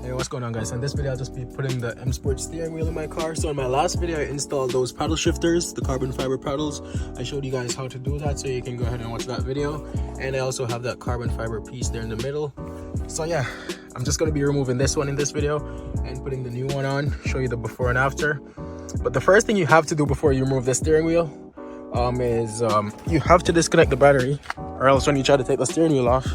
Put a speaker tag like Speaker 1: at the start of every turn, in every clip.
Speaker 1: Hey, what's going on, guys? In this video I'll just be putting the M Sport steering wheel in my car. So in my last video I installed those paddle shifters, the carbon fiber paddles. I showed you guys how to do that, so you can go ahead and watch that video. And I also have that carbon fiber piece there in the middle. So yeah, I'm just going to be removing this one in this video and putting the new one on, show you the before and after. But the first thing you have to do before you remove the steering wheel is you have to disconnect the battery, or else when you try to take the steering wheel off,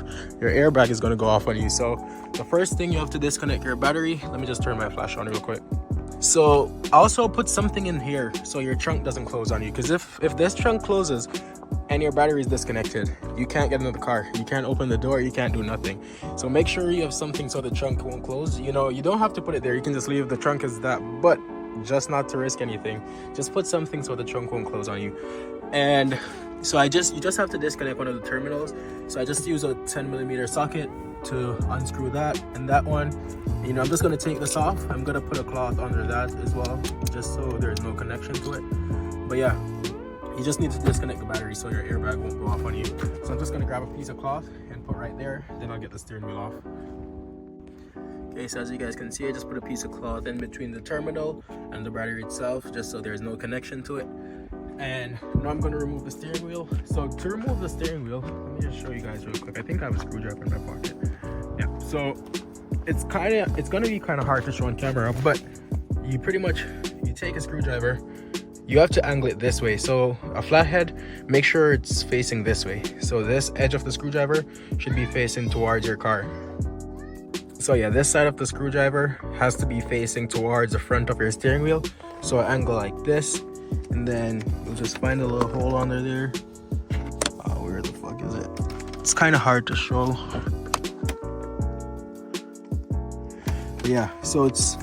Speaker 1: your airbag is going to go off on you. So the first thing, you have to disconnect your battery. Let me just turn my flash on real quick. So also put something in here so your trunk doesn't close on you, because if this trunk closes and your battery is disconnected, you can't get into the car, you can't open the door, you can't do nothing. So make sure you have something so the trunk won't close. You know, you don't have to put it there, you can just leave the trunk as that, but just not to risk anything, just put something so the trunk won't close on you. And so you just have to disconnect one of the terminals. So I just use a 10mm socket to unscrew that and that one. You know, I'm just going to take this off. I'm going to put a cloth under that as well, just so there's no connection to it. But yeah, you just need to disconnect the battery so your airbag won't go off on you. So I'm just going to grab a piece of cloth and put right there, then I'll get the steering wheel off. Okay, so as you guys can see, I just put a piece of cloth in between the terminal and the battery itself, just so there's no connection to it. And now I'm going to remove the steering wheel. So to remove the steering wheel, let me just show you guys real quick. I think I have a screwdriver in my pocket. Yeah, so it's going to be kind of hard to show on camera, but you take a screwdriver, you have to angle it this way. So a flathead, make sure it's facing this way. So this edge of the screwdriver should be facing towards your car. So yeah, this side of the screwdriver has to be facing towards the front of your steering wheel. So an angle like this, and then you'll just find a little hole under there. Where the fuck is it? It's kind of hard to show. But yeah, so it's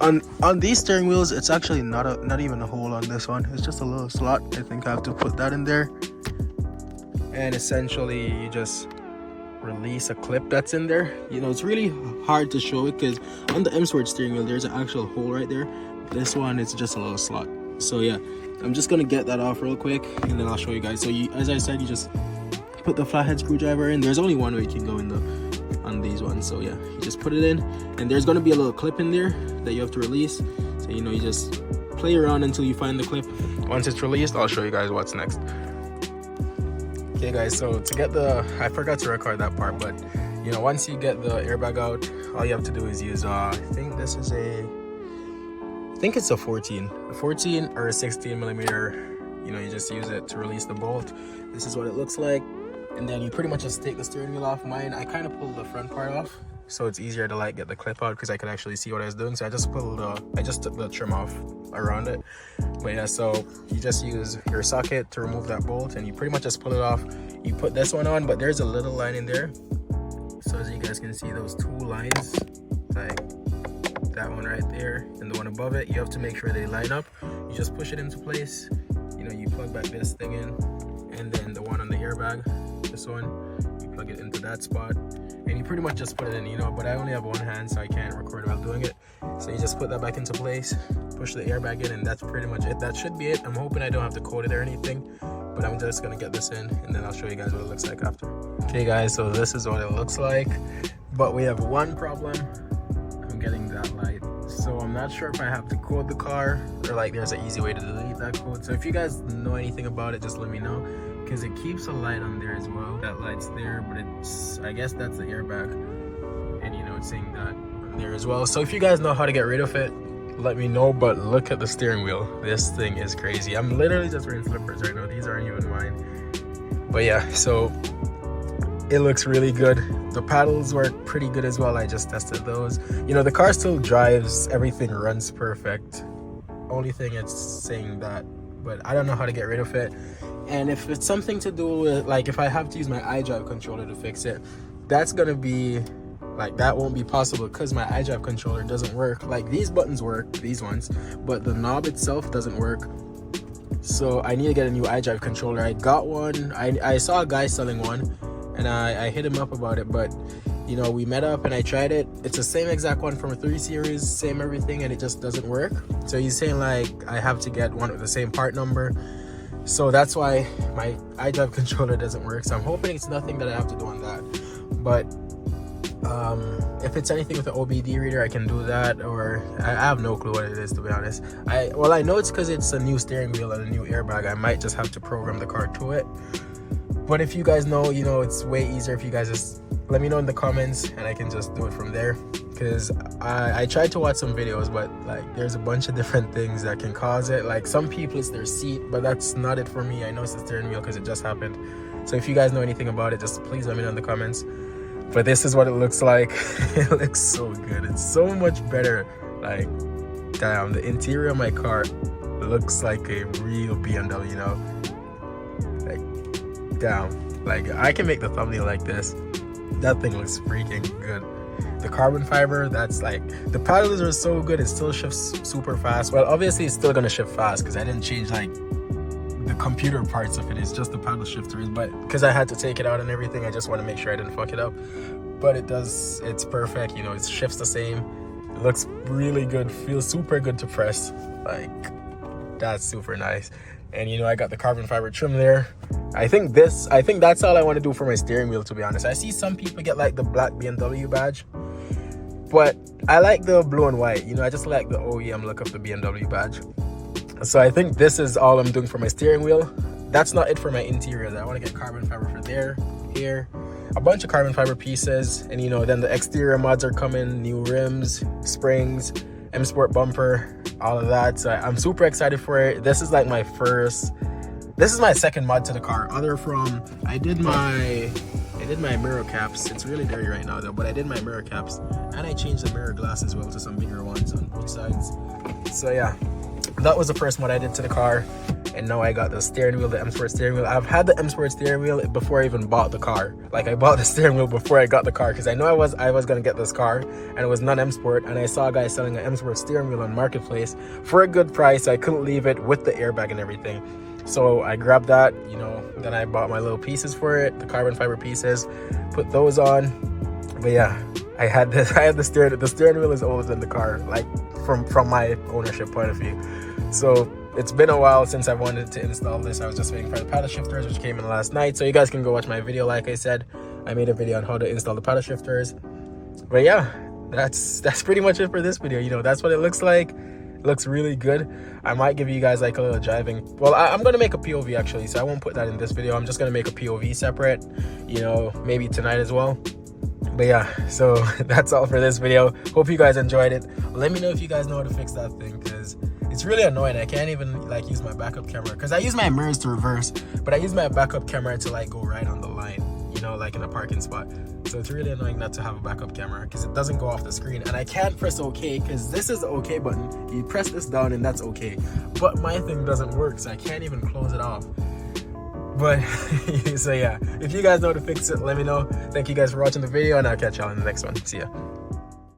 Speaker 1: on these steering wheels, it's actually not even a hole on this one. It's just a little slot. I think I have to put that in there. And essentially you just release a clip that's in there. You know, it's really hard to show it because on the M Sport steering wheel there's an actual hole right there. This one, it's just a little slot. So yeah, I'm just gonna get that off real quick and then I'll show you guys. So as I said, you just put the flathead screwdriver in. There's only one way you can go in on these ones. So yeah, you just put it in, and there's gonna be a little clip in there that you have to release. So you know, you just play around until you find the clip. Once it's released, I'll show you guys what's next. Okay guys, so to get I forgot to record that part, but you know, once you get the airbag out, all you have to do is use I think it's a 14 or a 16mm. You know, you just use it to release the bolt. This is what it looks like, and then you pretty much just take the steering wheel off. Mine, I kind of pulled the front part off, so it's easier to like get the clip out because I could actually see what I was doing. So I just took the trim off around it. But yeah, so you just use your socket to remove that bolt, and you pretty much just pull it off. You put this one on, but there's a little line in there. So as you guys can see, those two lines, like that one right there and the one above it, you have to make sure they line up. You just push it into place. You know, you plug back this thing in, and then the one on the airbag, this one, you plug it into that spot, and you pretty much just put it in, you know. But I only have one hand, so I can't record while doing it. So you just put that back into place, push the airbag in, and that's pretty much it. That should be it. I'm hoping I don't have to code it or anything, but I'm just gonna get this in and then I'll show you guys what it looks like after. Okay guys, so this is what it looks like, but we have one problem. I'm getting that light, so I'm not sure if I have to code the car or like there's an easy way to delete that code. So if you guys know anything about it, just let me know, because it keeps a light on there as well. That light's there, but I guess that's the airbag, and you know, it's saying that on there as well. So if you guys know how to get rid of it, let me know. But look at the steering wheel, this thing is crazy. I'm literally just wearing slippers right now, these aren't even mine. But yeah, so it looks really good. The paddles work pretty good as well. I just tested those. You know, the car still drives, everything runs perfect. Only thing it's saying that, but I don't know how to get rid of it. And if it's something to do with, like, if I have to use my iDrive controller to fix it, that's gonna be like, that won't be possible because my iDrive controller doesn't work. Like, these buttons work, these ones, but the knob itself doesn't work. So I need to get a new iDrive controller. I got one. I saw a guy selling one, and I hit him up about it, but you know, we met up and I tried it. It's the same exact one from a 3 Series, same everything, and it just doesn't work. So he's saying like I have to get one with the same part number. So that's why my iDrive controller doesn't work. So I'm hoping it's nothing that I have to do on that. But If it's anything with the OBD reader, I can do that, or I have no clue what it is, to be honest. I know it's because it's a new steering wheel and a new airbag. I might just have to program the car to it. But if you guys know, you know, it's way easier if you guys just let me know in the comments and I can just do it from there. Because I tried to watch some videos, but like there's a bunch of different things that can cause it. Like some people it's their seat, but that's not it for me. I know it's the steering wheel because it just happened. So if you guys know anything about it, just please let me know in the comments. But this is what it looks like. It looks so good. It's so much better. Like, damn, the interior of my car looks like a real BMW, you know? Like, damn. Like, I can make the thumbnail like this. That thing looks freaking good. The carbon fiber, that's like, the paddles are so good. It still shifts super fast. Well, obviously, it's still gonna shift fast because I didn't change, like, the computer parts of it. It's just the paddle shifters, but because I had to take it out and everything, I just want to make sure I didn't fuck it up. But it does, it's perfect, you know, it shifts the same. It looks really good, feels super good to press. Like, that's super nice. And you know, I got the carbon fiber trim there. I think that's all I want to do for my steering wheel, to be honest. I see some people get like the black BMW badge, but I like the blue and white. You know, I just like the OEM look of the BMW badge. So I think this is all I'm doing for my steering wheel. That's not it for my interior. I want to get carbon fiber for there, here, a bunch of carbon fiber pieces, and you know, then the exterior mods are coming, new rims, springs, M Sport bumper, all of that. So I'm super excited for it. This is like this is my second mod to the car, other from I did my mirror caps. It's really dirty right now though, but I did my mirror caps and I changed the mirror glass as well to some bigger ones on both sides. So yeah, that was the first mod I did to the car. And now I got the steering wheel, the M Sport steering wheel. I've had the M Sport steering wheel before I even bought the car. Like, I bought the steering wheel before I got the car because I know I was gonna get this car and it was non-M Sport, and I saw a guy selling an M Sport steering wheel on Marketplace for a good price. I couldn't leave it with the airbag and everything. So I grabbed that, you know, then I bought my little pieces for it, the carbon fiber pieces, put those on. But yeah, I had the steering wheel is older than the car, like from my ownership point of view. So it's been a while since I wanted to install this. I was just waiting for the paddle shifters, which came in last night. So you guys can go watch my video. Like I said, I made a video on how to install the paddle shifters. But yeah, that's pretty much it for this video. You know, that's what it looks like. It looks really good. I might give you guys like a little driving. Well, I'm going to make a POV actually, so I won't put that in this video. I'm just going to make a POV separate, you know, maybe tonight as well. But yeah, so that's all for this video. Hope you guys enjoyed it. Let me know if you guys know how to fix that thing, because it's really annoying. I can't even like use my backup camera because I use my mirrors to reverse, but I use my backup camera to like go right on the line, you know, like in a parking spot. So it's really annoying not to have a backup camera because it doesn't go off the screen, and I can't press OK because this is the OK button. You press this down and that's OK, but my thing doesn't work, so I can't even close it off. But so yeah, if you guys know how to fix it, let me know. Thank you guys for watching the video, and I'll catch y'all in the next one. See ya.